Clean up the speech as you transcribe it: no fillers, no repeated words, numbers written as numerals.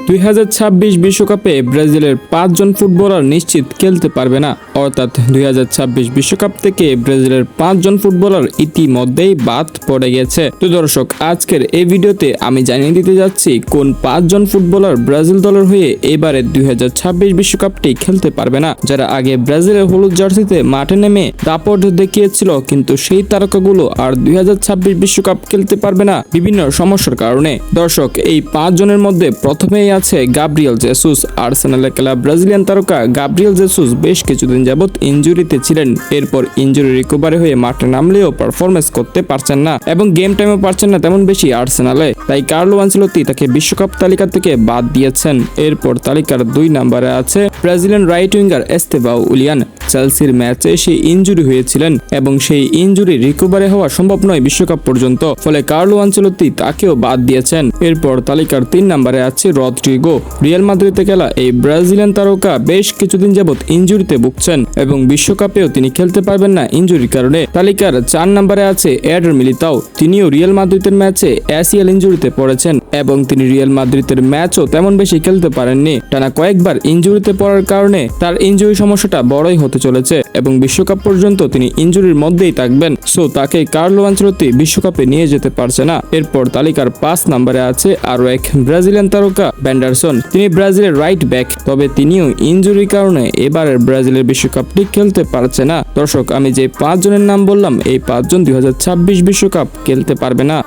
2026 বিশ্বকাপে ব্রাজিলের 5 জন ফুটবলার নিশ্চিত খেলতে পারবে না। অর্থাৎ 2026 বিশ্বকাপ থেকে ব্রাজিলের 5 জন ফুটবলার ইতিমধ্যেই বাদ পড়ে গেছে। তো দর্শক, আজকের এই ভিডিওতে আমি জানিয়ে দিতে যাচ্ছি কোন 5 জন ফুটবলার ব্রাজিল দলের হয়ে এবারে 2026 বিশ্বকাপটি খেলতে পারবে না। যারা আগে ব্রাজিলের হলুদ জার্সিতে মাঠে নেমে দাপট দেখিয়েছিল, কিন্তু সেই তারকাগুলো আর 2026 বিশ্বকাপ খেলতে পারবে না বিভিন্ন সমস্যার কারণে। দর্শক, এই 5 জনের মধ্যে প্রথমেই আছে গাব্রিয়েল জেসুস। আর্সেনালে খেলা ব্রাজিলিয়ান তারকা গাব্রিয়েল জেসুস বেশ কিছুদিন যাবত ইনজুরিতে ছিলেন। এরপর ইনজুরি রিকভারি হয়ে মাঠে নামলেও পারফরমেন্স করতে পারছেন না এবং গেম টাইমও পারছেন না তেমন বেশি আর্সেনালে। তাই কার্লো আনচেলত্তি তাকে বিশ্বকাপ তালিকা থেকে বাদ দিয়েছেন। এরপর তালিকার 2 নম্বরে আছে ব্রাজিলিয়ান রাইট উইঙ্গার এস্তেভাও উলিয়ান। চেলসির ম্যাচে সে ইনজুরি হয়েছিলেন এবং সেই ইনজুরি রিকভারি হওয়া সম্ভব নয় বিশ্বকাপ পর্যন্ত, ফলে কার্লো আনচেলত্তি তাকেও বাদ দিয়েছেন। এরপর তালিকার 3 নম্বরে আছে রদ্রিগো। রিয়াল মাদ্রিদে খেলা এই ব্রাজিলিয়ান তারকা বেশ কিছুদিন যাবত ইনজুরিতে ভুগছেন এবং বিশ্বকাপেও তিনি খেলতে পারবেন না ইনজুরির কারণে। তালিকার 4 নম্বরে আছে এডার মিলিতাও। তিনিও রিয়াল মাদ্রিদের ম্যাচে এসিএল ইনজুরিতে পড়েছেন এবং তিনি রিয়াল মাদ্রিদের ম্যাচও তেমন বেশি খেলতে পারেননি। টানা কয়েকবার ইনজুরিতে পড়ার কারণে তার ইনজুরি সমস্যাটা বড়ই হতে চলেছে এবং বিশ্বকাপ পর্যন্ত তিনি ইনজুরির মধ্যেই থাকবেন। সো তাকে কার্লো আনচেলত্তি বিশ্বকাপে নিয়ে যেতে পারছে না। এরপর তালিকার 5 নম্বরে আছে আরো এক ব্রাজিলিয়ান তারকা ভেন্ডারসন। তিনি ব্রাজিলের রাইট ব্যাক, তবে তিনিও ইনজুরির কারণে এবারের ব্রাজিলের বিশ্বকাপটি খেলতে পারছে না। দর্শক, আমি যে 5 জনের নাম বললাম এই 5 জন 2026 বিশ্বকাপ খেলতে পারবে না।